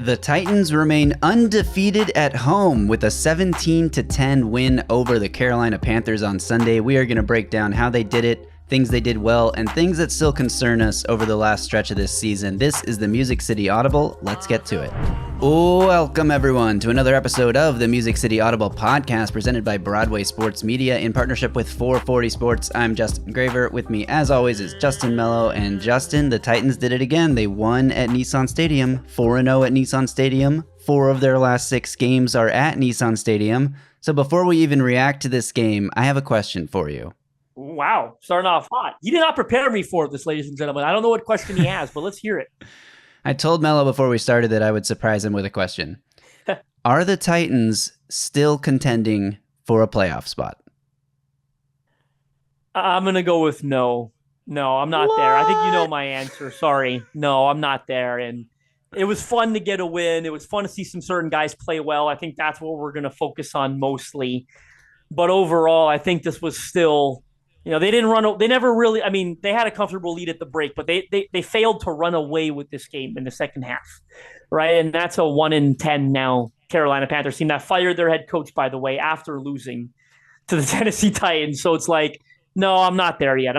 The Titans remain undefeated at home with a 17-10 win over the Carolina Panthers on Sunday. We are going to break down how they did it, things they did well, and things that still concern us over the last stretch of this season. This is the Music City Audible. Let's get to it. Welcome, everyone, to another episode of the Music City Audible Podcast presented by Broadway Sports Media in partnership with 440 Sports. I'm Justin Graver. With me, as always, is Justin Melo. And Justin, the Titans did it again. They won at Nissan Stadium, 4-0 at Nissan Stadium. 4 of their last 6 games are at Nissan Stadium. So before we even react to this game, I have a question for you. Wow, starting off hot. He did not prepare me for this, ladies and gentlemen. I don't know what question he has, but let's hear it. I told Melo before we started that I would surprise him with a question. Are the Titans still contending for a playoff spot? I'm going to go with no. No, I'm not there. I think you know my answer. Sorry. No, I'm not there. And it was fun to get a win. It was fun to see some certain guys play well. I think that's what we're going to focus on mostly. But overall, I think this was still... they didn't run. They never really. I mean, they had a comfortable lead at the break, but they failed to run away with this game in the second half, right? And that's a 1-10 now Carolina Panthers team that fired their head coach, by the way, after losing to the Tennessee Titans. So it's like, no, I'm not there yet.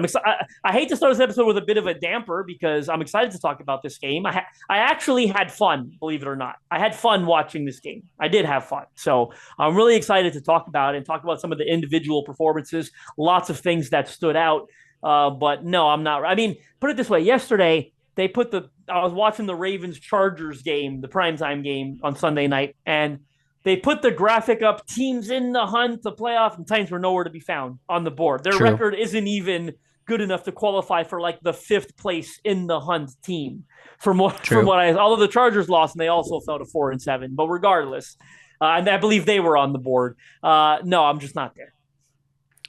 I hate to start this episode with a bit of a damper because I'm excited to talk about this game. I actually had fun, believe it or not. I had fun watching this game. I did have fun. So I'm really excited to talk about it and talk about some of the individual performances, lots of things that stood out. But no, I'm not. I mean, put it this way. Yesterday, I was watching the Ravens-Chargers game, the primetime game on Sunday night, and they put the graphic up, teams in the hunt, the playoff, and Titans were nowhere to be found on the board. Their record isn't even good enough to qualify for like the 5th place in the hunt team. Although the Chargers lost and they also fell to 4-7. But regardless, and I believe they were on the board. No, I'm just not there.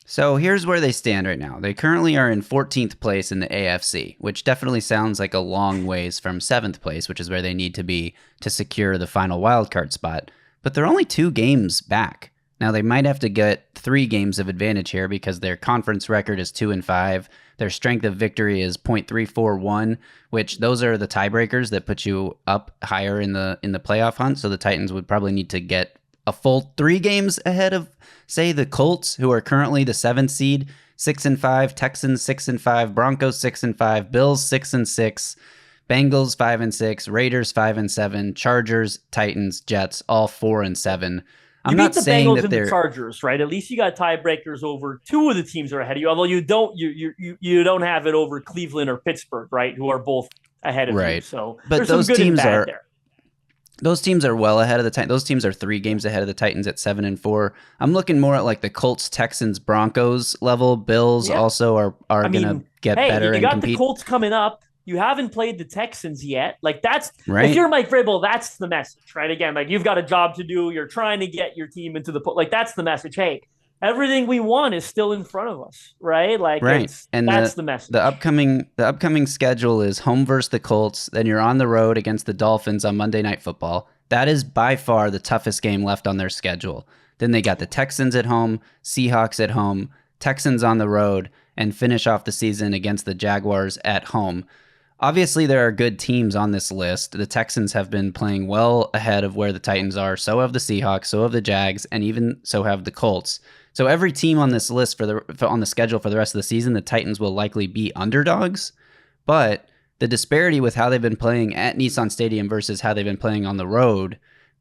So here's where they stand right now. They currently are in 14th place in the AFC, which definitely sounds like a long ways from 7th place, which is where they need to be to secure the final wildcard spot. But they're only 2 games back. Now, they might have to get 3 games of advantage here because their conference record is 2-5. Their strength of victory is .341, which those are the tiebreakers that put you up higher in the playoff hunt. So the Titans would probably need to get a full 3 games ahead of, say, the Colts, who are currently the 7th seed, 6-5, Texans 6-5, Broncos 6-5, Bills 6-6. Bengals 5-6, Raiders 5-7, Chargers, Titans, Jets, all 4-7. I'm not saying Bengals that they're the Chargers, right? At least you got tiebreakers over 2 of the teams that are ahead of you. Although you don't have it over Cleveland or Pittsburgh, right? Who are both ahead of you. So, but those teams are there. Those teams are well ahead of the Titans. Those teams are 3 games ahead of the Titans at 7-4. I'm looking more at like the Colts, Texans, Broncos level. Bills also are going to get better and compete. You got the Colts coming up. You haven't played the Texans yet. Like that's right. If you're Mike Vrabel, that's the message, right? Again, like you've got a job to do. You're trying to get your team into that's the message. Hey, everything we want is still in front of us, right? Like that's the message. The upcoming schedule is home versus the Colts. Then you're on the road against the Dolphins on Monday Night Football. That is by far the toughest game left on their schedule. Then they got the Texans at home, Seahawks at home, Texans on the road, and finish off the season against the Jaguars at home. Obviously, there are good teams on this list. The Texans have been playing well ahead of where the Titans are. So have the Seahawks, so have the Jags, and even so have the Colts. So every team on this list on the schedule for the rest of the season, the Titans will likely be underdogs. But the disparity with how they've been playing at Nissan Stadium versus how they've been playing on the road,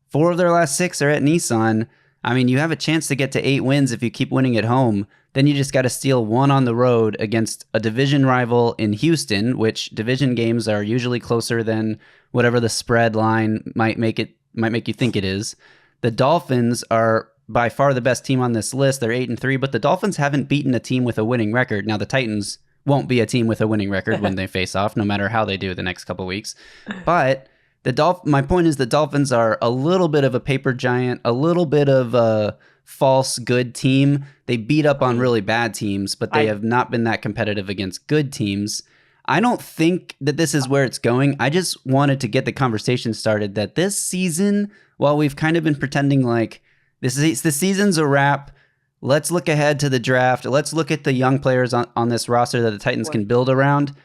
4 of their last 6 are at Nissan. I mean, you have a chance to get to 8 wins if you keep winning at home. Then you just got to steal 1 on the road against a division rival in Houston, which division games are usually closer than whatever the spread line might make you think it is. The Dolphins are by far the best team on this list. They're 8-3, but the Dolphins haven't beaten a team with a winning record. Now the Titans won't be a team with a winning record when they face off, no matter how they do the next couple weeks. But my point is the Dolphins are a little bit of a paper giant, a little bit of a false good team. They beat up on really bad teams, but they have not been that competitive against good teams. I don't think that this is where it's going. I just wanted to get the conversation started that this season, while we've kind of been pretending like the season's a wrap, let's look ahead to the draft. Let's look at the young players on this roster that the Titans can build around.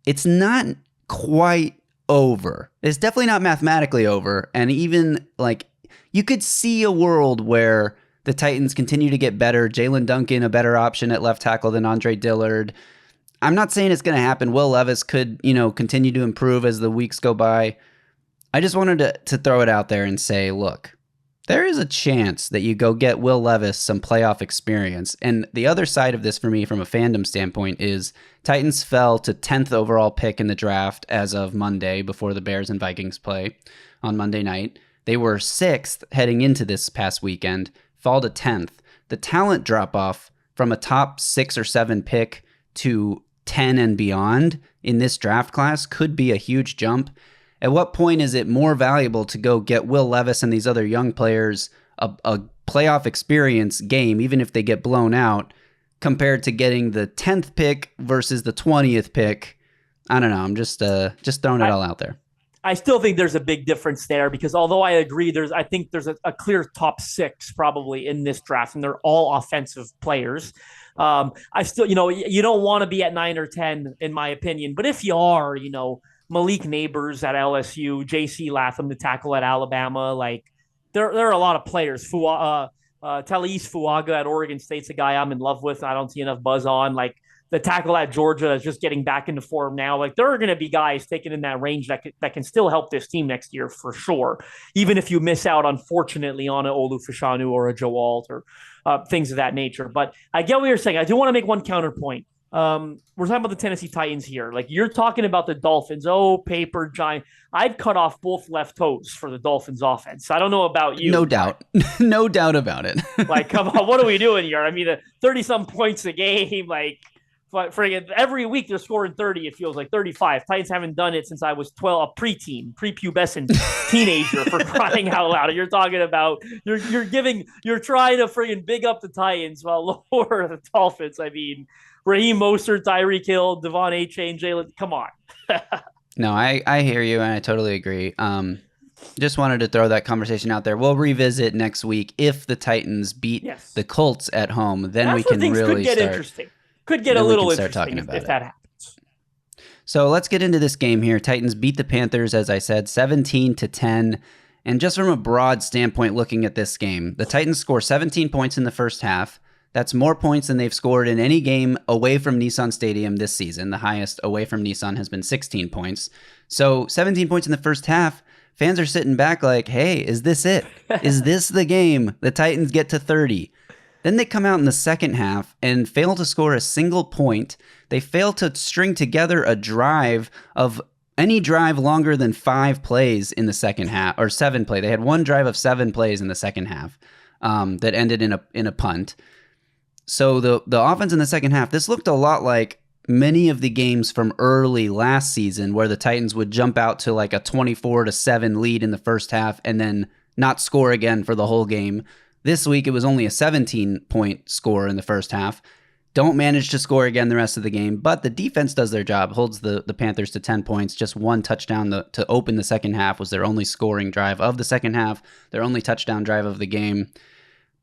It's not quite over. It's definitely not mathematically over. And even like you could see a world where the Titans continue to get better. Jalen Duncan, a better option at left tackle than Andre Dillard. I'm not saying it's going to happen. Will Levis could, continue to improve as the weeks go by. I just wanted to throw it out there and say, look, there is a chance that you go get Will Levis some playoff experience. And the other side of this for me from a fandom standpoint is Titans fell to 10th overall pick in the draft as of Monday before the Bears and Vikings play on Monday night. They were 6th heading into this past weekend, fall to 10th. The talent drop-off from a top 6 or 7 pick to 10 and beyond in this draft class could be a huge jump. At what point is it more valuable to go get Will Levis and these other young players a playoff experience game, even if they get blown out, compared to getting the 10th pick versus the 20th pick? I don't know. I'm just throwing it all out there. I still think there's a big difference there because although I agree, I think there's a clear top 6 probably in this draft, and they're all offensive players. I still, you don't want to be at 9 or 10 in my opinion, but if you are, Malik Neighbors at LSU, J.C. Latham, the tackle at Alabama. Like there are a lot of players. Talise Fuaga at Oregon State's a guy I'm in love with. I don't see enough buzz on. Like the tackle at Georgia is just getting back into form now. Like there are going to be guys taken in that range that can still help this team next year for sure. Even if you miss out, unfortunately, on a Olu Fashanu or a Joe Alt or things of that nature. But I get what you're saying. I do want to make one counterpoint. We're talking about the Tennessee Titans here. Like you're talking about the Dolphins. Oh, paper giant. I'd cut off both left toes for the Dolphins offense. I don't know about you. No doubt. No doubt about it. Like, come on, what are we doing here? I mean, 30-some points a game, like friggin' every week they're scoring 30, it feels like 35. Titans haven't done it since I was 12, a prepubescent teenager for crying out loud. You're talking about you're trying to friggin' big up the Titans while lower the Dolphins. I mean, Raheem Mostert, Tyreek Hill, Devon Achane, Jalen. Come on. No, I hear you, and I totally agree. Just wanted to throw that conversation out there. We'll revisit next week if the Titans beat the Colts at home. Then we can really could get interesting. Could get a little interesting if that happens. So let's get into this game here. Titans beat the Panthers, as I said, 17-10. And just from a broad standpoint, looking at this game, the Titans score 17 points in the first half. That's more points than they've scored in any game away from Nissan Stadium this season. The highest away from Nissan has been 16 points. So 17 points in the first half. Fans are sitting back like, hey, is this it? Is this the game? The Titans get to 30. Then they come out in the second half and fail to score a single point. They fail to string together a drive of any drive longer than 5 plays in the second half, or 7 play. They had one drive of 7 plays in the second half that ended in a punt. So the offense in the second half, this looked a lot like many of the games from early last season where the Titans would jump out to like a 24-7 lead in the first half and then not score again for the whole game. This week, it was only a 17-point score in the first half. Don't manage to score again the rest of the game, but the defense does their job, holds the Panthers to 10 points. Just one touchdown to open the second half was their only scoring drive of the second half, their only touchdown drive of the game.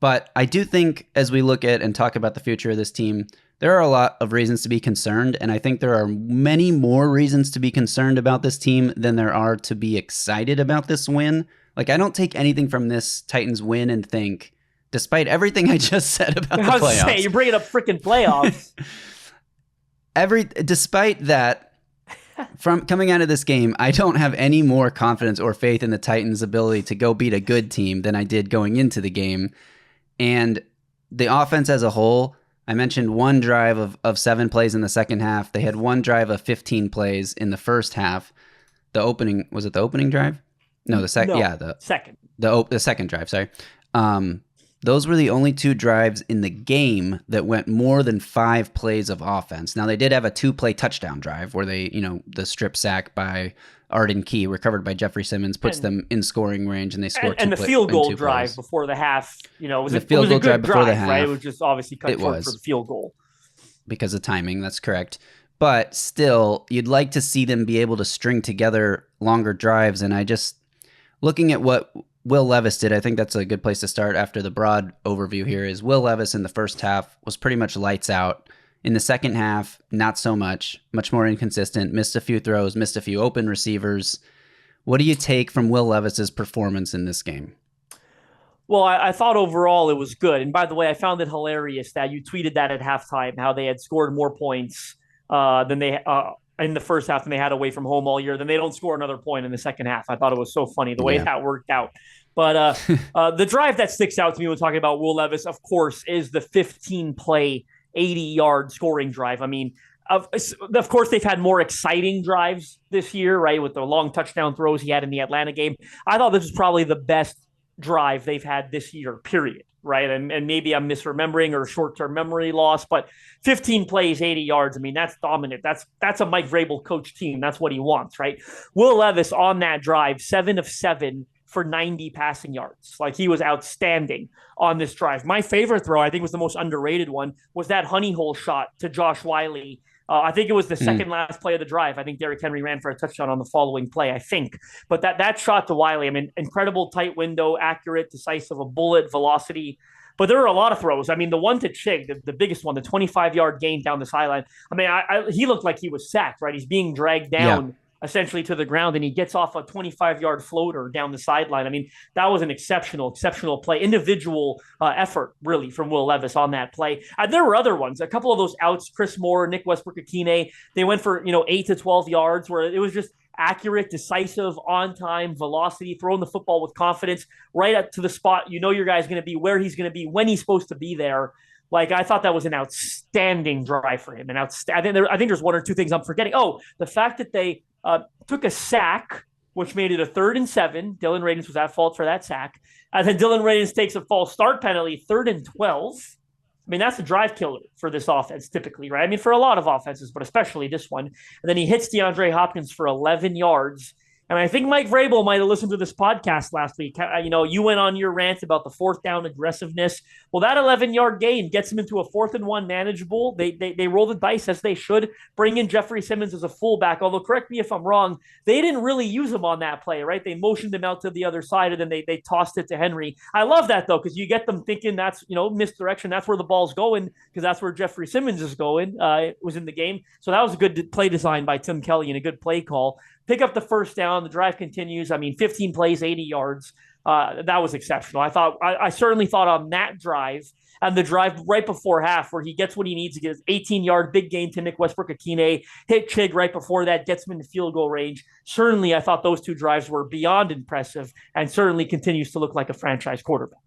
But I do think as we look at and talk about the future of this team, there are a lot of reasons to be concerned, and I think there are many more reasons to be concerned about this team than there are to be excited about this win. Like, I don't take anything from this Titans win and think, despite everything I just said about the playoffs. You're bringing up freaking playoffs. Despite that, from coming out of this game, I don't have any more confidence or faith in the Titans' ability to go beat a good team than I did going into the game. And the offense as a whole, I mentioned one drive of 7 plays in the second half. They had one drive of 15 plays in the first half. Was it the opening drive? No, the second. No, yeah, the second. The second drive. Sorry. Those were the only 2 drives in the game that went more than 5 plays of offense. Now they did have a 2-play touchdown drive where they, the strip sack by Arden Key, recovered by Jeffrey Simmons, puts them in scoring range, and they scored. And the field goal drive before the half, it was a good drive before the half, right? It was just obviously cut short for the field goal because of timing. That's correct. But still, you'd like to see them be able to string together longer drives, and I just. Looking at what Will Levis did, I think that's a good place to start after the broad overview here, is Will Levis in the first half was pretty much lights out. In the second half, not so much more inconsistent, missed a few throws, missed a few open receivers. What do you take from Will Levis's performance in this game? Well, I thought overall it was good. And by the way, I found it hilarious that you tweeted that at halftime, how they had scored more points than they in the first half than they had away from home all year. Then they don't score another point in the second half. I thought it was so funny the way that worked out. But the drive that sticks out to me when talking about Will Levis, of course, is the 15-play, 80-yard scoring drive. I mean, of course, they've had more exciting drives this year, right, with the long touchdown throws he had in the Atlanta game. I thought this was probably the best drive they've had this year, period, right? And maybe I'm misremembering or short-term memory loss, but 15 plays, 80 yards. I mean, that's dominant. That's a Mike Vrabel coach team. That's what he wants, right? Will Levis on that drive, 7 of 7 for 90 passing yards. Like, he was outstanding on this drive. My favorite throw, I think was the most underrated one, was that honey hole shot to Josh Wiley. I think it was the second last play of the drive. I think Derrick Henry ran for a touchdown on the following play, I think. But that shot to Wiley, I mean, incredible tight window, accurate, decisive, a bullet, velocity. But there were a lot of throws. I mean, the one to Chig, the biggest one, the 25-yard gain down the sideline. I mean, he looked like he was sacked, right? He's being dragged down essentially to the ground, and he gets off a 25-yard floater down the sideline. I mean, that was an exceptional play. Individual effort, really, from Will Levis on that play. There were other ones. A couple of those outs, Chris Moore, Nick Westbrook-Akine, they went for 8 to 12 yards where it was just accurate, decisive, on time, velocity, throwing the football with confidence right up to the spot. Your guy's going to be where he's going to be when he's supposed to be there. Like, I thought that was an outstanding drive for him. I think there's one or two things I'm forgetting. Oh, the fact that they took a sack, which made it a 3rd and 7. Dylan Radins was at fault for that sack. And then Dylan Radins takes a false start penalty, 3rd and 12. I mean, that's a drive killer for this offense typically, right? I mean, for a lot of offenses, but especially this one. And then he hits DeAndre Hopkins for 11 yards. And I think Mike Vrabel might have listened to this podcast last week. You went on your rant about the 4th down aggressiveness. Well, that 11-yard gain gets him into a 4th and 1 manageable. They roll the dice as they should. Bring in Jeffrey Simmons as a fullback. Although, correct me if I'm wrong, they didn't really use him on that play, right? They motioned him out to the other side, and then they tossed it to Henry. I love that, though, because you get them thinking that's, misdirection. That's where the ball's going, because that's where Jeffrey Simmons is going. It was in the game. So that was a good play design by Tim Kelly and a good play call. Pick up the 1st down. The drive continues. I mean, 15 plays, 80 yards. That was exceptional. I certainly thought on that drive and the drive right before half where he gets what he needs to get his 18-yard big gain to Nick Westbrook-Akine, hit Chig right before that, gets him into field goal range. Certainly, I thought those two drives were beyond impressive and certainly continues to look like a franchise quarterback.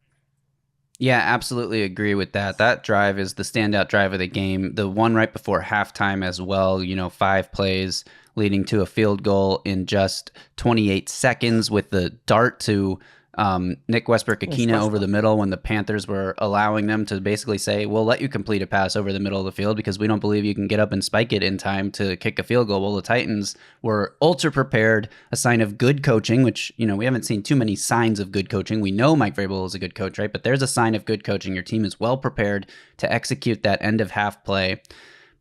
Yeah, absolutely agree with that. That drive is the standout drive of the game. The one right before halftime as well, 5 plays leading to a field goal in just 28 seconds with the dart to Nick Westbrook-Akine over the middle when the Panthers were allowing them to basically say, we'll let you complete a pass over the middle of the field because we don't believe you can get up and spike it in time to kick a field goal. Well, the Titans were ultra prepared, a sign of good coaching, which, we haven't seen too many signs of good coaching. We know Mike Vrabel is a good coach, right? But there's a sign of good coaching. Your team is well prepared to execute that end of half play.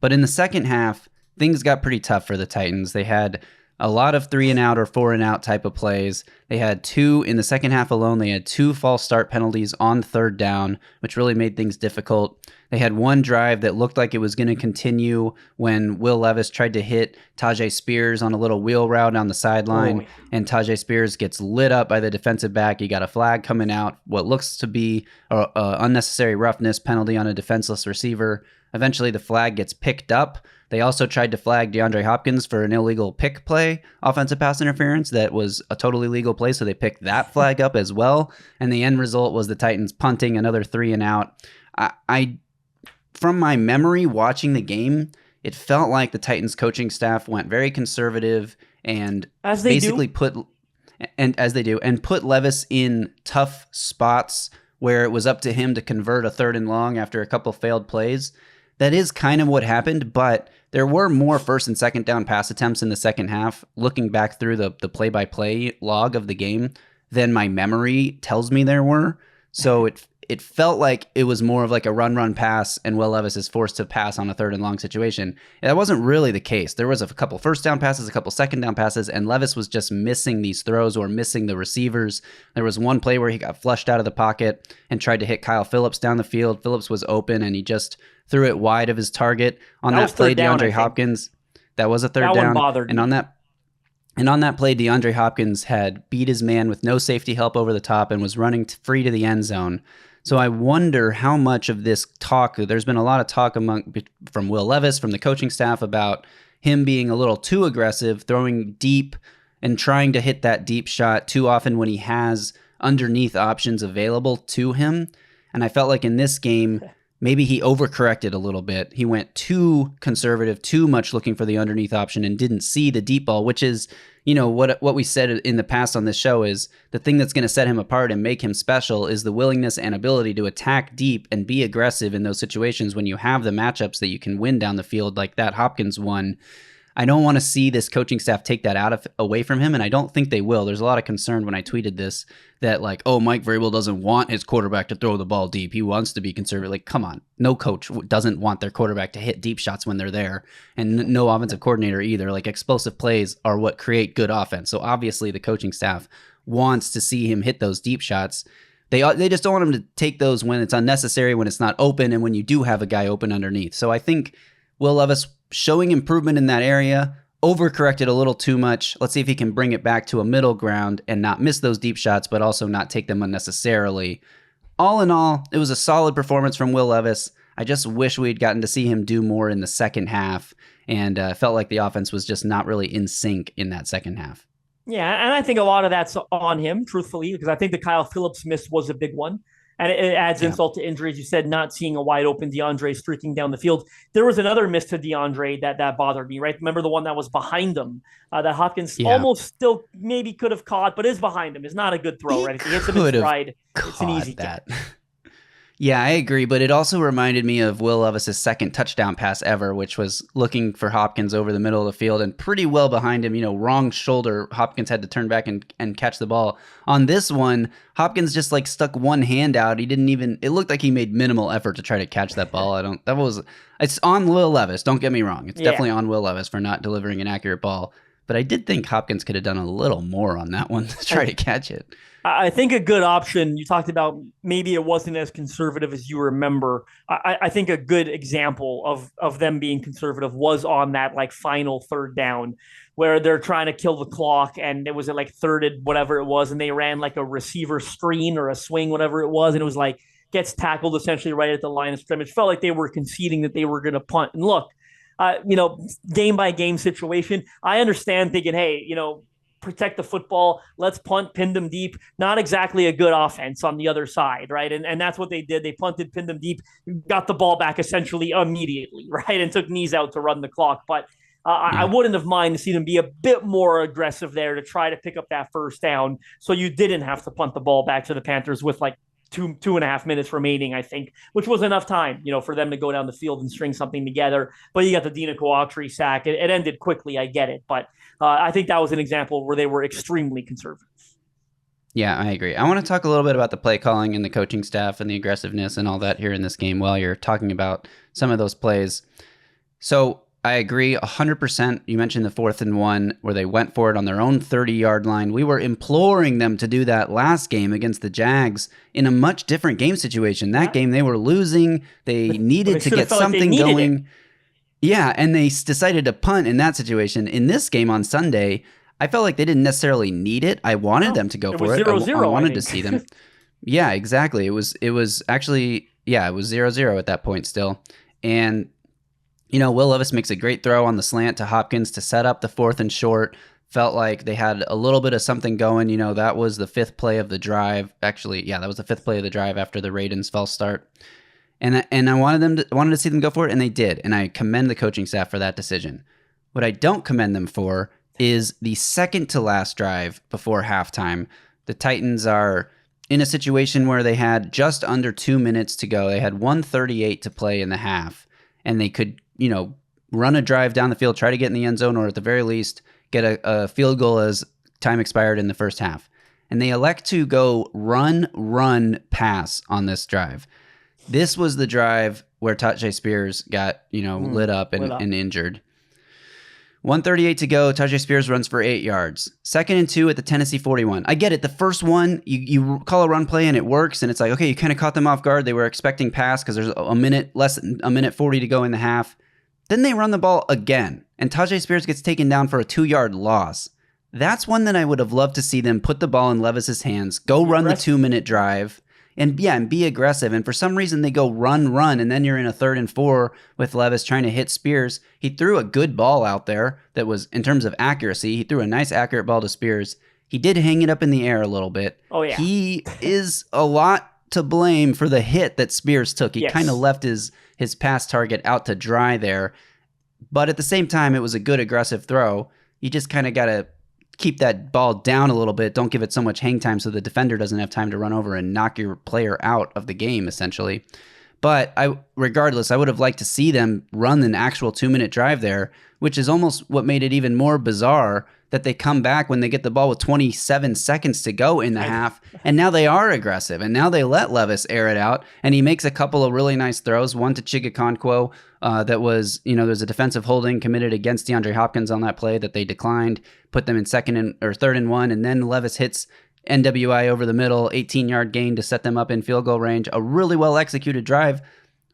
But in the second half, things got pretty tough for the Titans. They had a lot of 3-and-out or 4-and-out type of plays. They had 2 in the second half alone. They had 2 false start penalties on 3rd down, which really made things difficult. They had one drive that looked like it was going to continue when Will Levis tried to hit Tajay Spears on a little wheel route on the sideline, and Tajay Spears gets lit up by the defensive back. You got a flag coming out, what looks to be a unnecessary roughness penalty on a defenseless receiver. Eventually, the flag gets picked up. They also tried to flag DeAndre Hopkins for an illegal pick play, offensive pass interference. That was a totally legal play, so they picked that flag up as well. And the end result was the Titans punting another 3-and-out. I from my memory watching the game, it felt like the Titans coaching staff went very conservative and basically put Levis in tough spots where it was up to him to convert a 3rd and long after a couple failed plays. That is kind of what happened, but there were more 1st and 2nd down pass attempts in the second half, looking back through the play-by-play log of the game, than my memory tells me there were. So it felt like it was more of like a run pass, and Will Levis is forced to pass on a 3rd and long situation. That wasn't really the case. There was a couple first down passes, a couple second down passes, and Levis was just missing these throws or missing the receivers. There was one play where he got flushed out of the pocket and tried to hit Kyle Phillips down the field. Phillips was open, and he just threw it wide of his target. On that play, DeAndre Hopkins, that was a 3rd down. That one bothered me. And on that play, DeAndre Hopkins had beat his man with no safety help over the top and was running free to the end zone. So I wonder how much of this talk, there's been a lot of talk from Will Levis, from the coaching staff, about him being a little too aggressive, throwing deep and trying to hit that deep shot too often when he has underneath options available to him. And I felt like in this game, maybe he overcorrected a little bit. He went too conservative, too much looking for the underneath option and didn't see the deep ball, which is, what we said in the past on this show is the thing that's going to set him apart and make him special is the willingness and ability to attack deep and be aggressive in those situations when you have the matchups that you can win down the field like that Hopkins one. I don't want to see this coaching staff take that away from him, and I don't think they will. There's a lot of concern when I tweeted this that Mike Vrabel doesn't want his quarterback to throw the ball deep. He wants to be conservative. Like, come on. No coach doesn't want their quarterback to hit deep shots when they're there, and no offensive coordinator either. Like, explosive plays are what create good offense. So obviously the coaching staff wants to see him hit those deep shots. They just don't want him to take those when it's unnecessary, when it's not open, and when you do have a guy open underneath. So I think Will Levis showing improvement in that area, overcorrected a little too much. Let's see if he can bring it back to a middle ground and not miss those deep shots, but also not take them unnecessarily. All in all, it was a solid performance from Will Levis. I just wish we'd gotten to see him do more in the second half, and felt like the offense was just not really in sync in that second half. Yeah, and I think a lot of that's on him, truthfully, because I think the Kyle Phillips miss was a big one. And it adds insult to injury, as you said, not seeing a wide open DeAndre streaking down the field. There was another miss to DeAndre that bothered me, right? Remember the one that was behind him that Hopkins almost still maybe could have caught, but is behind him. Is not a good throw, right? If he hits him in stride, it's an easy catch. Yeah, I agree, but it also reminded me of Will Levis' second touchdown pass ever, which was looking for Hopkins over the middle of the field and pretty well behind him, wrong shoulder. Hopkins had to turn back and catch the ball. On this one, Hopkins just stuck one hand out. It looked like he made minimal effort to try to catch that ball. It's on Will Levis, don't get me wrong. It's definitely on Will Levis for not delivering an accurate ball. But I did think Hopkins could have done a little more on that one to try to catch it. I think a good option, you talked about maybe it wasn't as conservative as you remember. I think a good example of them being conservative was on that final 3rd down where they're trying to kill the clock, and it was at 3rd and whatever it was, and they ran a receiver screen or a swing, whatever it was, and it was gets tackled essentially right at the line of scrimmage. Felt like they were conceding that they were going to punt. And look, game by game situation, I understand thinking, hey, protect the football. Let's punt, pin them deep. Not exactly a good offense on the other side, right? And that's what they did. They punted, pinned them deep, got the ball back essentially immediately, right? And took knees out to run the clock. But I wouldn't have minded to see them be a bit more aggressive there to try to pick up that first down so you didn't have to punt the ball back to the Panthers with 2.5 minutes remaining, I think, which was enough time, for them to go down the field and string something together. But you got the Dina Coautry sack. It ended quickly, I get it. But I think that was an example where they were extremely conservative. Yeah, I agree. I want to talk a little bit about the play calling and the coaching staff and the aggressiveness and all that here in this game while you're talking about some of those plays. So I agree 100%. You mentioned the 4th and 1 where they went for it on their own 30-yard line. We were imploring them to do that last game against the Jags in a much different game situation. That game they were losing. They needed to get something going. Yeah, and they decided to punt in that situation. In this game on Sunday, I felt like they didn't necessarily need it. I wanted them to go for it. 0-0, I wanted to see them. Yeah, exactly. It was actually, it was 0-0 at that point still. And Will Levis makes a great throw on the slant to Hopkins to set up the 4th and short. Felt like they had a little bit of something going. That was the 5th play of the drive. Actually, that was the 5th play of the drive after the Raiders' false start. And I wanted to see them go for it, and they did. And I commend the coaching staff for that decision. What I don't commend them for is the second to last drive before halftime. The Titans are in a situation where they had just under 2 minutes to go. They had 1:38 to play in the half, and they could run a drive down the field, try to get in the end zone, or at the very least get a field goal as time expired in the first half. and they elect to go run, pass on this drive. This was the drive where Tajay Spears got, lit up and injured. 1:38 to go. Tajay Spears runs for 8 yards. 2nd and 2 at the Tennessee 41. I get it. The first one, you call a run play and it works, and it's like, okay, you kind of caught them off guard. They were expecting pass because there's less than a minute 40 to go in the half. Then they run the ball again, and Tajay Spears gets taken down for a 2-yard loss. That's one that I would have loved to see them put the ball in Levis's hands, go run the 2-minute drive, and be aggressive. And for some reason, they go run, and then you're in a 3rd and 4 with Levis trying to hit Spears. He threw a good ball out there that was, in terms of accuracy, he threw a nice accurate ball to Spears. He did hang it up in the air a little bit. Oh, yeah. He is a lot to blame for the hit that Spears took. He kind of left his pass target out to dry there. But at the same time, it was a good aggressive throw. You just kind of got to keep that ball down a little bit. Don't give it so much hang time so the defender doesn't have time to run over and knock your player out of the game, essentially. But regardless, I would have liked to see them run an actual 2-minute drive there, which is almost what made it even more bizarre that they come back when they get the ball with 27 seconds to go in the half, and now they are aggressive, and now they let Levis air it out, and he makes a couple of really nice throws, one to Chigakonkwo that was, there's a defensive holding committed against DeAndre Hopkins on that play that they declined, put them in 3rd and 1, and then Levis hits NWI over the middle, 18-yard gain to set them up in field goal range, a really well-executed drive.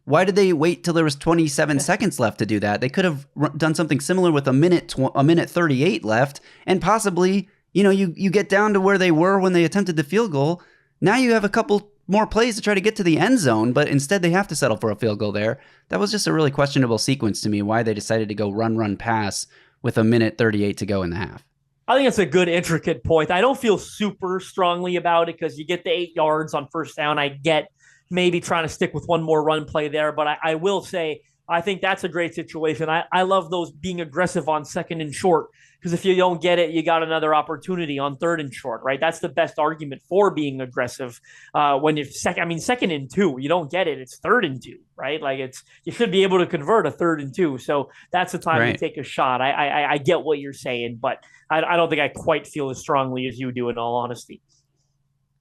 Why did they wait till there was 27 seconds left to do that? They could have done something similar with a minute 38 left, and possibly, you get down to where they were when they attempted the field goal. Now you have a couple more plays to try to get to the end zone, but instead they have to settle for a field goal there. That was just a really questionable sequence to me, why they decided to go run, pass with a minute 38 to go in the half. I think it's a good, intricate point. I don't feel super strongly about it because you get the 8 yards on first down. I get maybe trying to stick with one more run play there. But I will say, I think that's a great situation. I love those being aggressive on 2nd and short, because if you don't get it, you got another opportunity on 3rd and short, right? That's the best argument for being aggressive. When you're 2nd and 2, you don't get it, it's 3rd and 2, right? Like you should be able to convert a 3rd and 2. So that's the time to take a shot. I get what you're saying, but I don't think I quite feel as strongly as you do, in all honesty.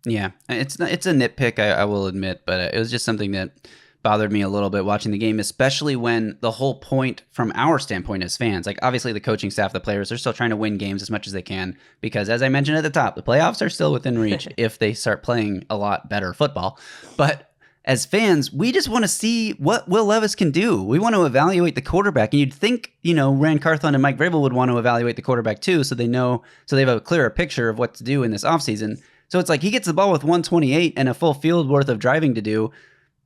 Yeah, it's a nitpick, I will admit, but it was just something that bothered me a little bit watching the game, especially when the whole point from our standpoint as fans, like obviously the coaching staff, the players, they're still trying to win games as much as they can because, as I mentioned at the top, the playoffs are still within reach if they start playing a lot better football. But as fans, we just want to see what Will Levis can do. We want to evaluate the quarterback, and you'd think, Rand Carthon and Mike Vrabel would want to evaluate the quarterback too, so they have a clearer picture of what to do in this offseason. So it's like he gets the ball with 128 and a full field worth of driving to do.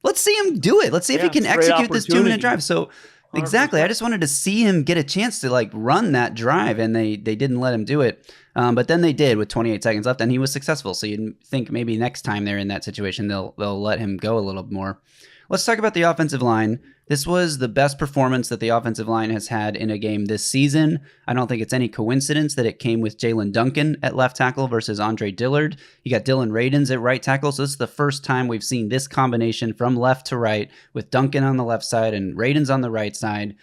Let's see him do it. Let's see if he can execute this 2-minute drive. So exactly, I just wanted to see him get a chance to run that drive, and they didn't let him do it. But then they did with 28 seconds left, and he was successful. So you'd think maybe next time they're in that situation, they'll let him go a little more. Let's talk about the offensive line. This was the best performance that the offensive line has had in a game this season. I don't think it's any coincidence that it came with Jalen Duncan at left tackle versus Andre Dillard. You got Dylan Radins at right tackle. So this is the first time we've seen this combination from left to right with Duncan on the left side and Radins on the right side.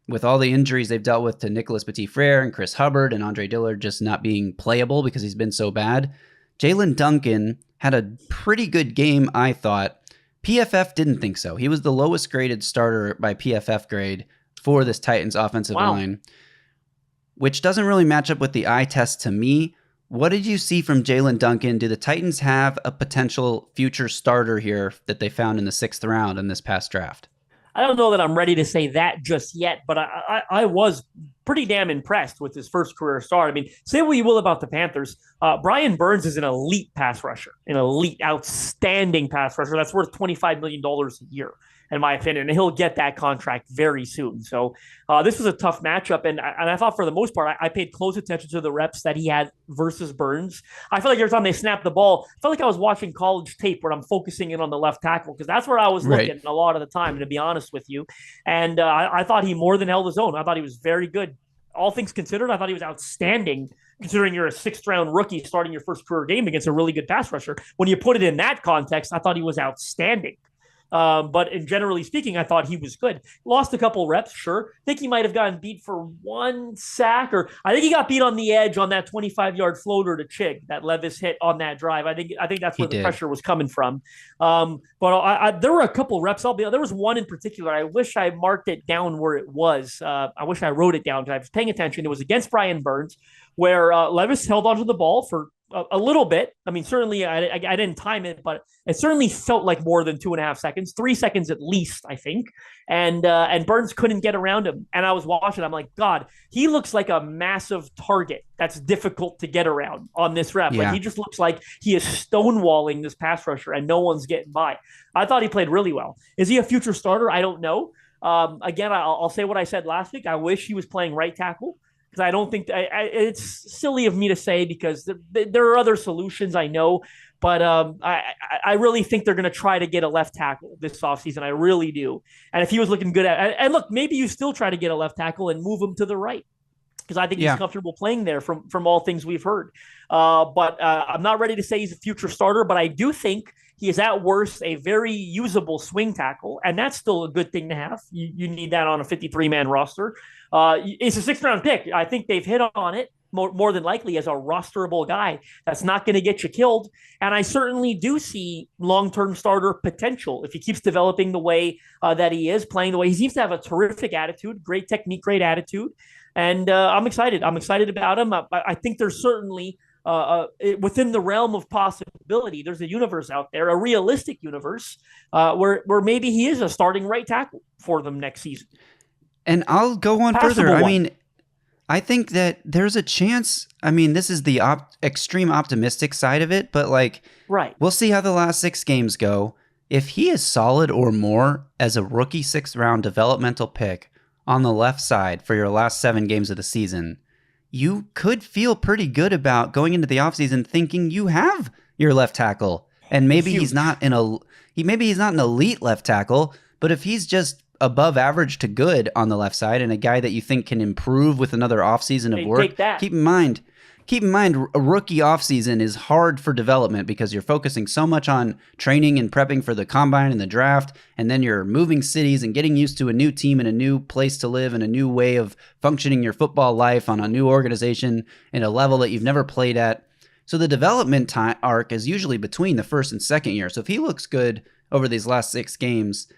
With all the injuries they've dealt with to Nicholas Petit-Frere and Chris Hubbard and Andre Dillard just not being playable because he's been so bad, Jalen Duncan had a pretty good game, I thought. PFF didn't think so. He was the lowest graded starter by PFF grade for this Titans offensive line, which doesn't really match up with the eye test to me. What did you see from Jalen Duncan? Do the Titans have a potential future starter here that they found in the 6th round in this past draft? I don't know that I'm ready to say that just yet, but I was pretty damn impressed with his first career start. I mean, say what you will about the Panthers. Brian Burns is an elite pass rusher, an elite, outstanding pass rusher. That's worth $25 million a year, in my opinion, and he'll get that contract very soon. So this was a tough matchup, and I thought for the most part, I paid close attention to the reps that he had versus Burns. I feel like every time they snapped the ball, I felt like I was watching college tape where I'm focusing in on the left tackle because that's where I was looking a lot of the time, to be honest with you. And I thought he more than held his own. I thought he was very good. All things considered, I thought he was outstanding, considering you're a 6th-round rookie starting your first career game against a really good pass rusher. When you put it in that context, I thought he was outstanding. But in generally speaking, I thought he was good. Lost a couple reps, sure. I think he might have gotten beat for one sack, or I think he got beat on the edge on that 25-yard floater to Chig that Levis hit on that drive. I think that's where the pressure was coming from. But there were a couple reps. There was one in particular. I wish I marked it down where it was. I wish I wrote it down because I was paying attention. It was against Brian Burns, where Levis held onto the ball for a little bit. I mean, certainly I didn't time it, but it certainly felt like more than 2.5 seconds, 3 seconds at least, I think. And Burns couldn't get around him. And I was watching. I'm like, God, he looks like a massive target that's difficult to get around on this rep. Yeah. Like he just looks like he is stonewalling this pass rusher, and no one's getting by. I thought he played really well. Is he a future starter? I don't know. Again, I'll say what I said last week. I wish he was playing right tackle, because I don't think it's silly of me to say, because there are other solutions, I know, but I really think they're going to try to get a left tackle this offseason. I really do. And if he was looking good and look, maybe you still try to get a left tackle and move him to the right, because I think he's comfortable playing there from all things we've heard. But I'm not ready to say he's a future starter, but I do think he is at worst a very usable swing tackle, and that's still a good thing to have. You need that on a 53-man roster. It's a 6th-round pick. I think they've hit on it more than likely as a rosterable guy that's not going to get you killed. And I certainly do see long-term starter potential if he keeps developing the way that he is, playing the way he seems to have a terrific attitude, great technique, great attitude. And I'm excited. I'm excited about him. I think there's certainly within the realm of possibility, there's a universe out there, a realistic universe, where maybe he is a starting right tackle for them next season. And I'll go on further. I mean, I think that there's a chance. I mean, this is the extreme optimistic side of it, but we'll see how the last 6 games go. If he is solid or more as a rookie 6th-round developmental pick on the left side for your last 7 games of the season, you could feel pretty good about going into the offseason thinking you have your left tackle. And maybe he's not an elite left tackle, but if he's just above average to good on the left side and a guy that you think can improve with another offseason of work, keep in mind, a rookie offseason is hard for development because you're focusing so much on training and prepping for the combine and the draft, and then you're moving cities and getting used to a new team and a new place to live and a new way of functioning your football life on a new organization in a level that you've never played at. So the development arc is usually between the 1st and 2nd year. So if he looks good over these last 6 games,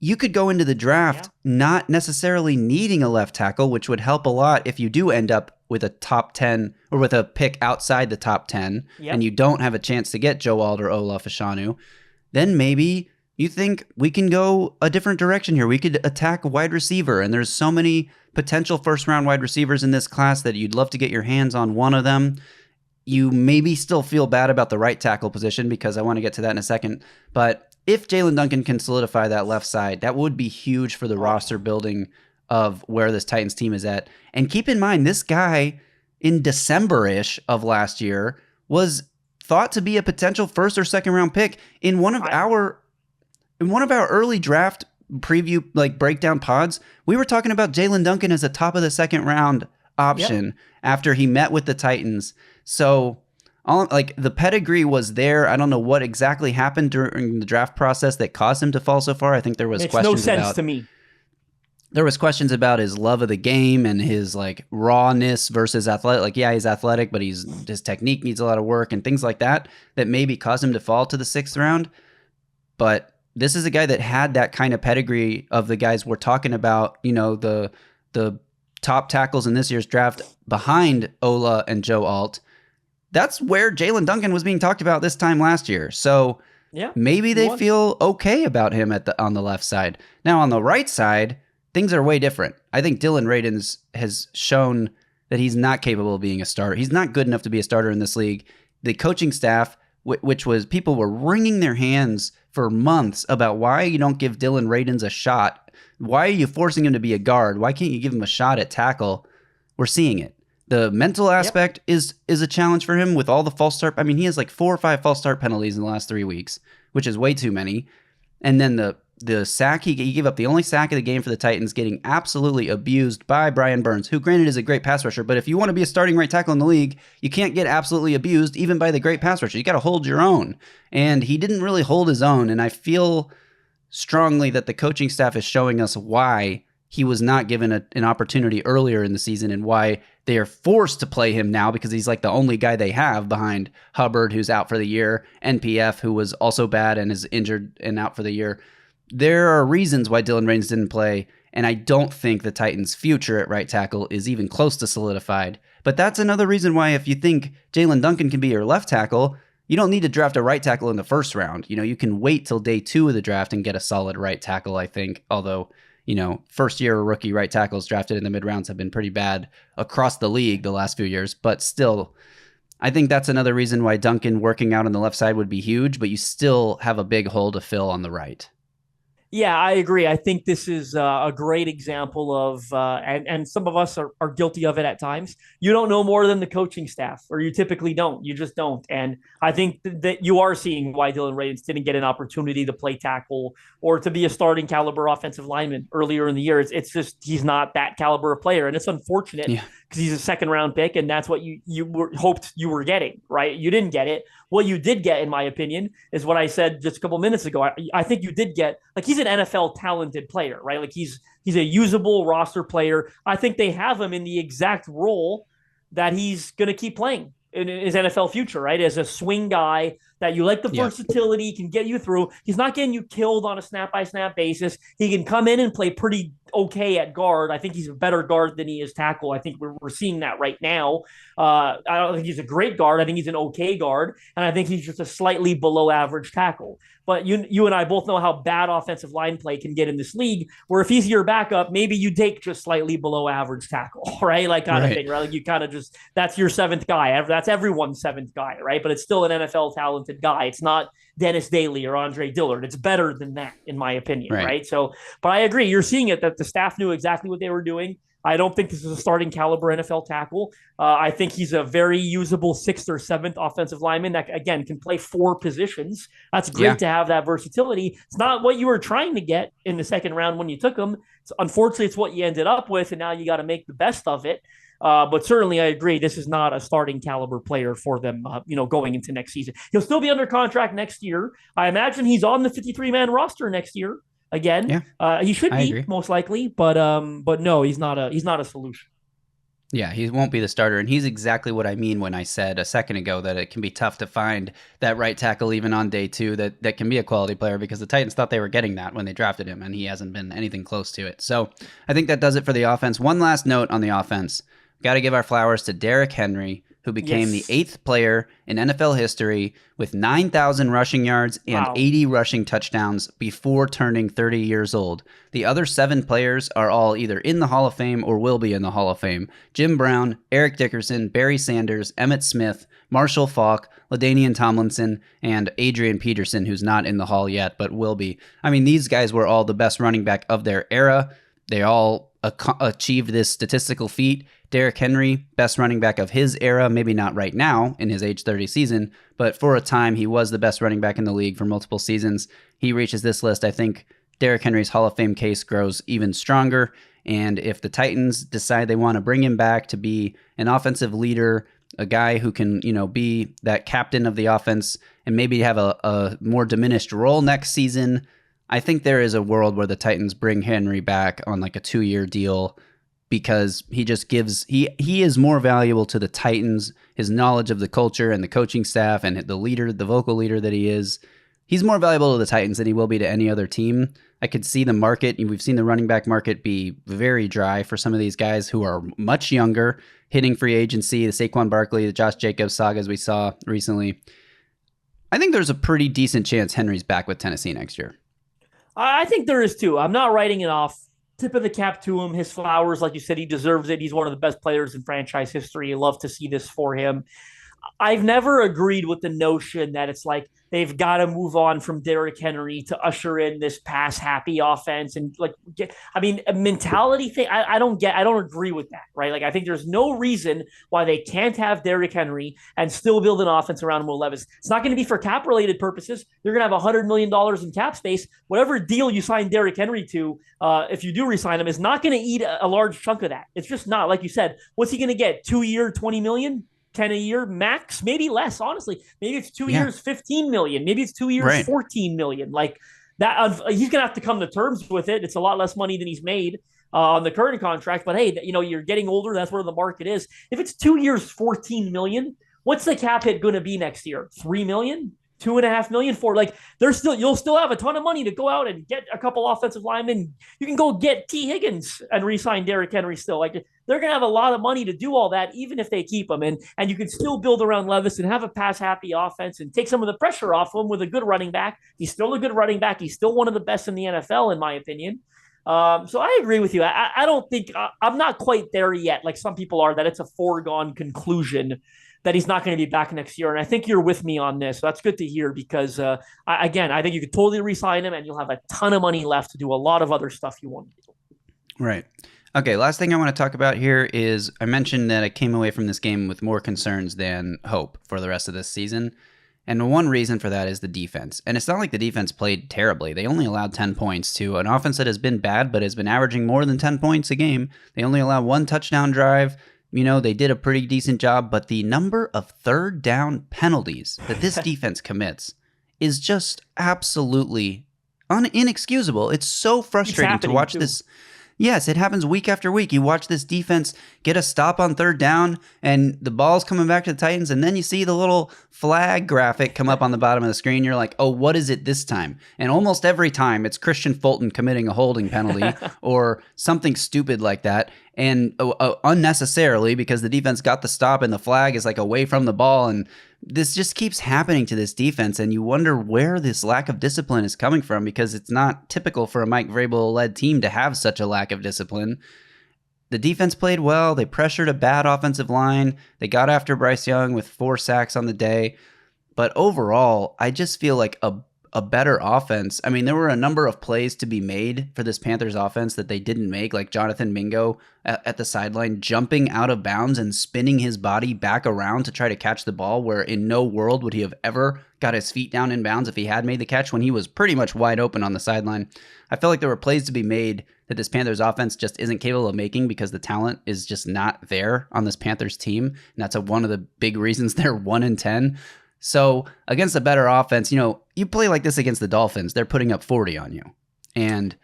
you could go into the draft not necessarily needing a left tackle, which would help a lot if you do end up with a top 10 or with a pick outside the top 10 and you don't have a chance to get Joe Alt or Ola Fashanu. Then maybe you think we can go a different direction here. We could attack a wide receiver, and there's so many potential 1st-round wide receivers in this class that you'd love to get your hands on one of them. You maybe still feel bad about the right tackle position, because I want to get to that in a second. But if Jalen Duncan can solidify that left side, that would be huge for the roster building of where this Titans team is at. And keep in mind, this guy in December-ish of last year was thought to be a potential 1st or 2nd round pick in one of our early draft preview breakdown pods. We were talking about Jalen Duncan as a top of the 2nd round option after he met with the Titans. So the pedigree was there. I don't know what exactly happened during the draft process that caused him to fall so far. I think there was questions. Makes no sense to me. There was questions about his love of the game and his rawness versus athletic. He's athletic, but his technique needs a lot of work and things like that maybe caused him to fall to the 6th round. But this is a guy that had that kind of pedigree of the guys we're talking about, the top tackles in this year's draft behind Ola and Joe Alt. That's where Jalen Duncan was being talked about this time last year. So maybe they feel okay about him on the left side. Now on the right side, things are way different. I think Dylan Radins has shown that he's not capable of being a starter. He's not good enough to be a starter in this league. The coaching staff, which was people were wringing their hands for months about why you don't give Dylan Radins a shot. Why are you forcing him to be a guard? Why can't you give him a shot at tackle? We're seeing it. The mental aspect is a challenge for him with all the false start. I mean, he has 4 or 5 false start penalties in the last 3 weeks, which is way too many. And then the sack, he gave up the only sack of the game for the Titans, getting absolutely abused by Brian Burns, who granted is a great pass rusher, but if you want to be a starting right tackle in the league, you can't get absolutely abused even by the great pass rusher. You got to hold your own. And he didn't really hold his own, and I feel strongly that the coaching staff is showing us why he was not given an opportunity earlier in the season and why they are forced to play him now because he's like the only guy they have behind Hubbard, who's out for the year, NPF, who was also bad and is injured and out for the year. There are reasons why Dylan Raines didn't play, and I don't think the Titans' future at right tackle is even close to solidified. But that's another reason why if you think Jalen Duncan can be your left tackle, you don't need to draft a right tackle in the first round. You can wait till day 2 of the draft and get a solid right tackle, I think, although first year rookie right tackles drafted in the mid rounds have been pretty bad across the league the last few years. But still, I think that's another reason why Duncan working out on the left side would be huge, but you still have a big hole to fill on the right. Yeah, I agree. I think this is a great example of, and some of us are guilty of it at times. You don't know more than the coaching staff, or you typically don't. You just don't. And I think that you are seeing why Dylan Raines didn't get an opportunity to play tackle or to be a starting caliber offensive lineman earlier in the year. It's just he's not that caliber of player, and it's unfortunate because he's a second round pick, and that's what you hoped you were getting, right? You didn't get it. What you did get, in my opinion, is what I said just a couple minutes ago. I think you did get, like, he's an NFL talented player, right? Like he's a usable roster player. I think they have him in the exact role that he's going to keep playing in his NFL future, right? As a swing guy that you like the versatility, can get you through. He's not getting you killed on a snap-by-snap basis. He can come in and play pretty okay at guard. I think he's a better guard than he is tackle. I think we're seeing that right now. I don't think he's a great guard. I think he's an okay guard, and I think he's just a slightly below average tackle. But you and I both know how bad offensive line play can get in this league, where if he's your backup, maybe you take just slightly below average tackle, right? Like kind of thing, right? Like you kind of just, that's your seventh guy. That's everyone's seventh guy, right? But it's still an NFL talented guy. It's not Dennis Daly or Andre Dillard. It's better than that, in my opinion, right? So, but I agree. You're seeing it that the staff knew exactly what they were doing. I don't think this is a starting caliber NFL tackle. I think he's a very usable 6th or 7th offensive lineman that, again, can play 4 positions. That's great to have that versatility. It's not what you were trying to get in the second round when you took him. Unfortunately, it's what you ended up with, and now you got to make the best of it. But certainly, I agree. This is not a starting caliber player for them, going into next season. He'll still be under contract next year. I imagine he's on the 53-man roster next year. Again, he should be most likely, but no, he's not a solution. Yeah, he won't be the starter, and he's exactly what I mean when I said a second ago that it can be tough to find that right tackle even on day 2 that can be a quality player, because the Titans thought they were getting that when they drafted him, and he hasn't been anything close to it. So I think that does it for the offense. One last note on the offense. Got to give our flowers to Derrick Henry, who became the 8th player in NFL history with 9,000 rushing yards and 80 rushing touchdowns before turning 30 years old. The other 7 players are all either in the Hall of Fame or will be in the Hall of Fame. Jim Brown, Eric Dickerson, Barry Sanders, Emmitt Smith, Marshall Faulk, LaDainian Tomlinson, and Adrian Peterson, who's not in the Hall yet but will be. I mean, these guys were all the best running back of their era. They all achieved this statistical feat. Derrick Henry, best running back of his era, maybe not right now in his age 30 season, but for a time he was the best running back in the league for multiple seasons. He reaches this list. I think Derrick Henry's Hall of Fame case grows even stronger, and if the Titans decide they want to bring him back to be an offensive leader, a guy who can, be that captain of the offense and maybe have a more diminished role next season, I think there is a world where the Titans bring Henry back on like a 2-year deal, because he just gives, he is more valuable to the Titans, his knowledge of the culture and the coaching staff and the vocal leader that he is. He's more valuable to the Titans than he will be to any other team. I could see the market, we've seen the running back market be very dry for some of these guys who are much younger, hitting free agency, the Saquon Barkley, the Josh Jacobs sagas we saw recently. I think there's a pretty decent chance Henry's back with Tennessee next year. I think there is too. I'm not writing it off. Tip of the cap to him. His flowers, like you said, he deserves it. He's one of the best players in franchise history. I love to see this for him. I've never agreed with the notion that it's like they've got to move on from Derrick Henry to usher in this pass happy offense and a mentality thing. I don't agree with that, right? Like, I think there's no reason why they can't have Derrick Henry and still build an offense around Will Levis. It's not going to be for cap related purposes. You're going to have $100 million in cap space. Whatever deal you sign Derrick Henry to, if you do re-sign him, is not going to eat a large chunk of that. It's just not. Like you said, what's he going to get? 2-year, $20 million? 10 a year max, maybe less, honestly. Maybe it's 2 years, 15 million. Maybe it's 2 years, 14 million. Like, he's going to have to come to terms with it. It's a lot less money than he's made on the current contract. But hey, you're getting older. That's where the market is. If it's 2 years, 14 million, what's the cap hit going to be next year? 3 million? 2.5 million for you'll still have a ton of money to go out and get a couple offensive linemen. You can go get T. Higgins and re-sign Derrick Henry still. Like they're gonna have a lot of money to do all that, even if they keep him. And you can still build around Levis and have a pass happy offense and take some of the pressure off him with a good running back. He's still a good running back. He's still one of the best in the NFL, in my opinion. So I agree with you. I don't think I'm not quite there yet, like some people are, that it's a foregone conclusion that he's not going to be back next year. And I think you're with me on this. So that's good to hear because, I think you could totally re-sign him and you'll have a ton of money left to do a lot of other stuff you want to do. Right. Okay, last thing I want to talk about here is I mentioned that I came away from this game with more concerns than hope for the rest of this season. And one reason for that is the defense. And it's not like the defense played terribly. They only allowed 10 points to an offense that has been bad but has been averaging more than 10 points a game. They only allowed one touchdown drive. They did a pretty decent job, but the number of third down penalties that this defense commits is just absolutely inexcusable. It's so frustrating to watch this. Yes, it happens week after week. You watch this defense get a stop on third down, and the ball's coming back to the Titans, and then you see the little flag graphic come up on the bottom of the screen. You're like, oh, what is it this time? And almost every time, it's Christian Fulton committing a holding penalty or something stupid like that, and unnecessarily because the defense got the stop and the flag is like away from the ball, and this just keeps happening to this defense, and you wonder where this lack of discipline is coming from because it's not typical for a Mike Vrabel-led team to have such a lack of discipline. The defense played well. They pressured a bad offensive line. They got after Bryce Young with 4 sacks on the day. But overall, I just feel like a better offense. I mean, there were a number of plays to be made for this Panthers offense that they didn't make, like Jonathan Mingo at the sideline jumping out of bounds and spinning his body back around to try to catch the ball, where in no world would he have ever got his feet down in bounds if he had made the catch when he was pretty much wide open on the sideline. I felt like there were plays to be made that this Panthers offense just isn't capable of making because the talent is just not there on this Panthers team. And that's one of the big reasons they're 1-10. So against a better offense, you play like this against the Dolphins, they're putting up 40 on you. And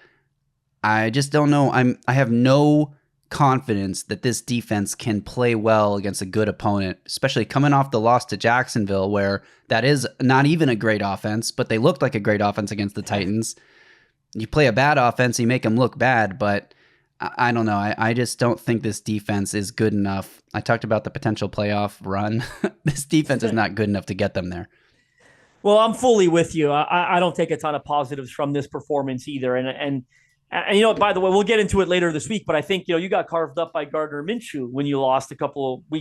I just don't know. I have no confidence that this defense can play well against a good opponent, especially coming off the loss to Jacksonville, where that is not even a great offense, but they looked like a great offense against the Titans. You play a bad offense, you make them look bad, but I don't know. I just don't think this defense is good enough. I talked about the potential playoff run. This defense is not good enough to get them there. Well, I'm fully with you. I don't take a ton of positives from this performance either. And by the way, we'll get into it later this week, but I think, you got carved up by Gardner Minshew when you lost a couple of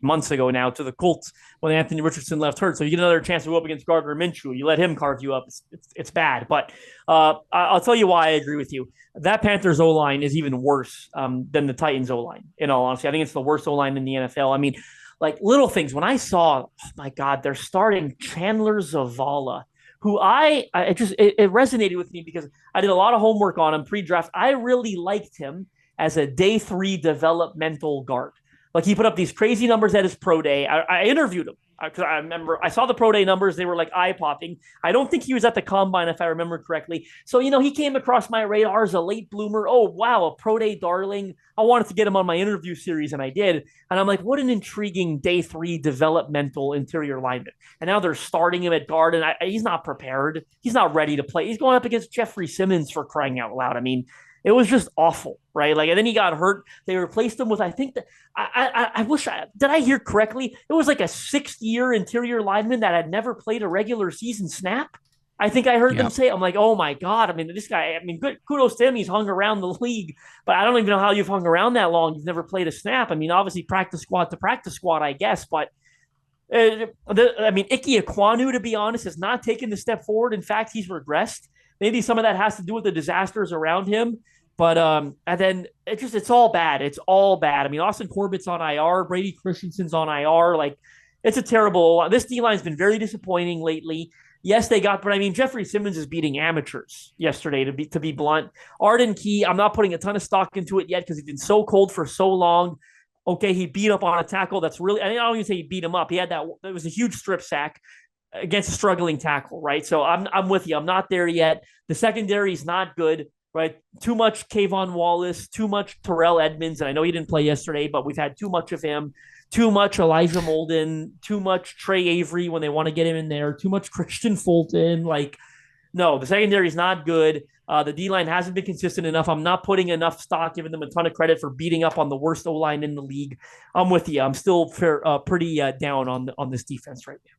months ago now to the Colts when Anthony Richardson left hurt. So you get another chance to go up against Gardner Minshew. You let him carve you up. It's bad. But I'll tell you why I agree with you. That Panthers O-line is even worse than the Titans O-line, in all honesty. I think it's the worst O-line in the NFL. I mean, like little things. When I saw, oh my God, they're starting Chandler Zavala, who it resonated with me because I did a lot of homework on him pre-draft. I really liked him as a day 3 developmental guard. Like he put up these crazy numbers at his pro day. I interviewed him because I remember I saw the pro day numbers. They were like eye-popping. I don't think he was at the combine, if I remember correctly. So, he came across my radar as a late bloomer. Oh, wow, a pro day darling. I wanted to get him on my interview series, and I did. And I'm like, what an intriguing day 3 developmental interior lineman. And now they're starting him at guard, and he's not prepared. He's not ready to play. He's going up against Jeffrey Simmons, for crying out loud. I mean, it was just awful, right? Like, and then he got hurt. They replaced him with, I think that did I hear correctly? It was like a 6th-year interior lineman that had never played a regular season snap. I think I heard them say, I'm like, oh my God. I mean, this guy, good kudos to him. He's hung around the league, but I don't even know how you've hung around that long. You've never played a snap. I mean, obviously practice squad to practice squad, I guess, but Ike Ekwonu, to be honest, has not taken the step forward. In fact, he's regressed. Maybe some of that has to do with the disasters around him. But and then it's all bad. It's all bad. I mean, Austin Corbett's on IR, Brady Christensen's on IR. Like, it's a terrible. This D line's been very disappointing lately. Yes, but I mean, Jeffrey Simmons is beating amateurs yesterday, to be blunt. Arden Key, I'm not putting a ton of stock into it yet because he's been so cold for so long. Okay, he beat up on a tackle that's really. I don't even say he beat him up. He had it was a huge strip sack. against a struggling tackle, right? So I'm with you. I'm not there yet. The secondary is not good, right? Too much Kayvon Wallace, too much Terrell Edmonds, and I know he didn't play yesterday, but we've had too much of him. Too much Elijah Molden, too much Trey Avery when they want to get him in there, too much Christian Fulton. Like, no, the secondary is not good. The D-line hasn't been consistent enough. I'm not putting enough stock, giving them a ton of credit for beating up on the worst O-line in the league. I'm with you. I'm still pretty down on this defense right now.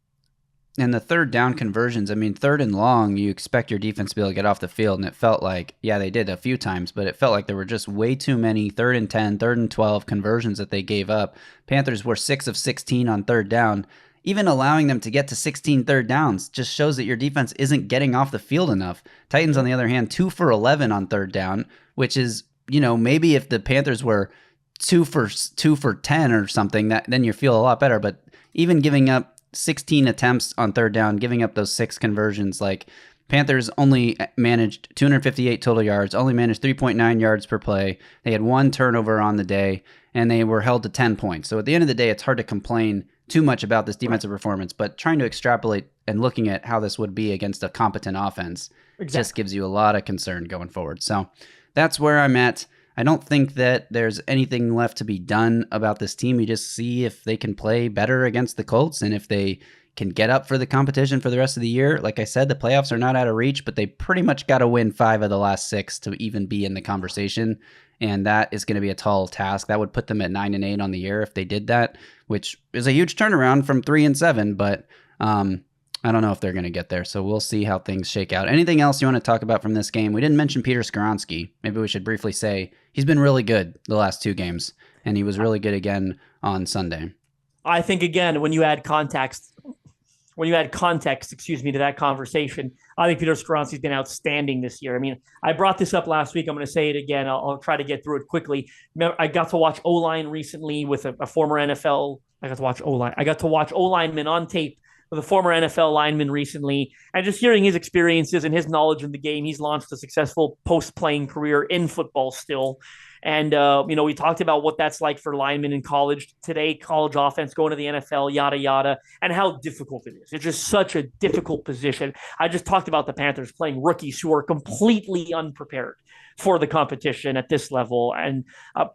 And the third down conversions, I mean, third and long, you expect your defense to be able to get off the field. And it felt like, yeah, they did a few times, but it felt like there were just way too many 3rd and 10, 3rd and 12 conversions that they gave up. Panthers were 6 of 16 on third down. Even allowing them to get to 16 third downs just shows that your defense isn't getting off the field enough. Titans, on the other hand, 2 for 11 on third down, which is, maybe if the Panthers were 2 for 10 or something, then you feel a lot better. But even giving up 16 attempts on third down, giving up those 6 conversions, like Panthers only managed 258 total yards, only managed 3.9 yards per play. They had 1 turnover on the day, and they were held to 10 points. So at the end of the day, it's hard to complain too much about this defensive performance, but trying to extrapolate and looking at how this would be against a competent offense just gives you a lot of concern going forward. So that's where I'm at. I don't think that there's anything left to be done about this team. You just see if they can play better against the Colts and if they can get up for the competition for the rest of the year. Like I said, the playoffs are not out of reach, but they pretty much got to win 5 of the last 6 to even be in the conversation. And that is going to be a tall task. That would put them at 9-8 on the year if they did that, which is a huge turnaround from 3-7. But I don't know if they're going to get there. So we'll see how things shake out. Anything else you want to talk about from this game? We didn't mention Peter Skoronski. Maybe we should briefly say he's been really good the last 2 games, and he was really good again on Sunday. I think, again, when you add context, to that conversation, I think Peter Skoronski's been outstanding this year. I mean, I brought this up last week. I'm going to say it again. I'll try to get through it quickly. I got to watch O-line recently with a former NFL. I got to watch O-line. I got to watch O-lineman on tape with a former NFL lineman recently, and just hearing his experiences and his knowledge in the game. He's launched a successful post-playing career in football still. And, we talked about what that's like for linemen in college today, college offense, going to the NFL, yada, yada, and how difficult it is. It's just such a difficult position. I just talked about the Panthers playing rookies who are completely unprepared for the competition at this level. And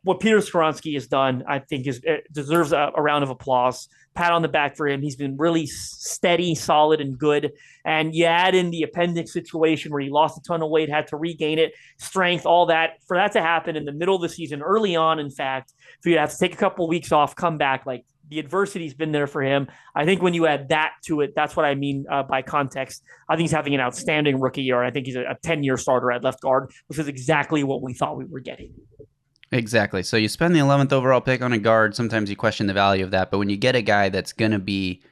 what Peter Skoronski has done, I think, deserves a round of applause. Pat on the back for him. He's been really steady, solid, and good. And you add in the appendix situation where he lost a ton of weight, had to regain it, strength, all that. For that to happen in the middle of the season, early on, in fact, for you to have to take a couple of weeks off, come back, like the adversity's been there for him. I think when you add that to it, that's what I mean by context. I think he's having an outstanding rookie year. I think he's a 10-year starter at left guard, which is exactly what we thought we were getting. Exactly. So you spend the 11th overall pick on a guard. Sometimes you question the value of that. But when you get a guy that's going to be,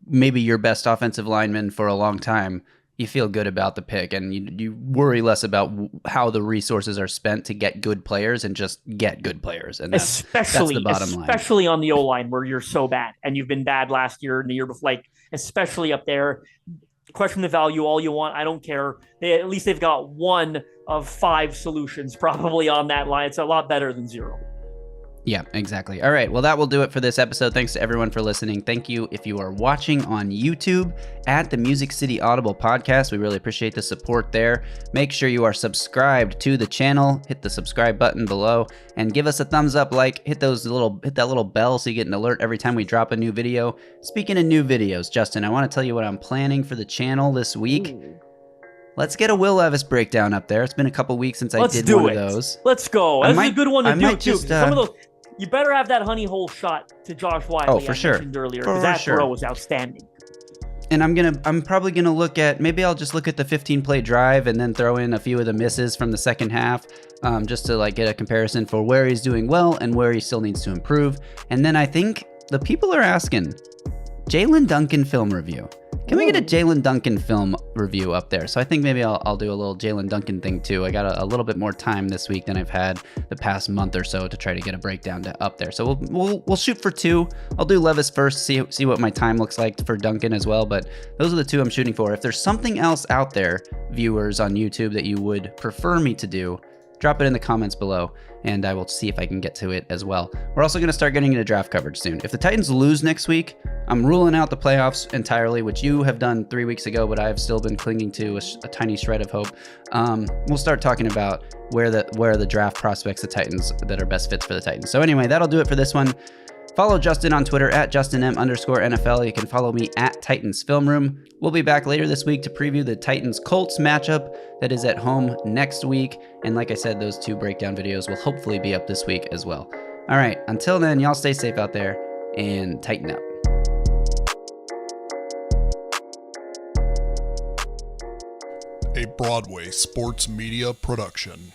maybe your best offensive lineman for a long time, you feel good about the pick. And you worry less about how the resources are spent to get good players and just get good players. And that's the bottom line. Especially on the O-line where you're so bad. And you've been bad last year and the year before, especially up there. Question the value all you want. I don't care. At least they've got 1 of 5 solutions probably on that line. It's a lot better than 0. Yeah, exactly. All right. Well, that will do it for this episode. Thanks to everyone for listening. Thank you if you are watching on YouTube at the Music City Audible Podcast. We really appreciate the support there. Make sure you are subscribed to the channel. Hit the subscribe button below and give us a thumbs up, hit that little bell so you get an alert every time we drop a new video. Speaking of new videos, Justin, I want to tell you what I'm planning for the channel this week. Ooh. Let's get a Will Levis breakdown up there. It's been a couple weeks since I did one of those. Let's go. That's a good one to do, too. Some of those, you better have that honey hole shot to Josh Wiley mentioned earlier, because that throw was outstanding. And I'm probably gonna look at, maybe I'll just look at the 15-play drive and then throw in a few of the misses from the second half, just to get a comparison for where he's doing well and where he still needs to improve. And then I think the people are asking, Jalen Duncan film review. Can we get a Jalen Duncan film review up there? So I think maybe I'll do a little Jalen Duncan thing too. I got a little bit more time this week than I've had the past month or so to try to get a breakdown up there. So we'll shoot for 2. I'll do Levis first, see what my time looks like for Duncan as well. But those are the 2 I'm shooting for. If there's something else out there, viewers on YouTube, that you would prefer me to do, drop it in the comments below, and I will see if I can get to it as well. We're also going to start getting into draft coverage soon. If the Titans lose next week, I'm ruling out the playoffs entirely, which you have done 3 weeks ago, but I've still been clinging to a tiny shred of hope. We'll start talking about where are the draft prospects, the Titans, that are best fits for the Titans. So anyway, that'll do it for this one. Follow Justin on Twitter at JustinM_NFL. You can follow me at Titans Film Room. We'll be back later this week to preview the Titans-Colts matchup that is at home next week. And like I said, those 2 breakdown videos will hopefully be up this week as well. All right, until then, y'all stay safe out there and tighten up. A Broadway sports media production.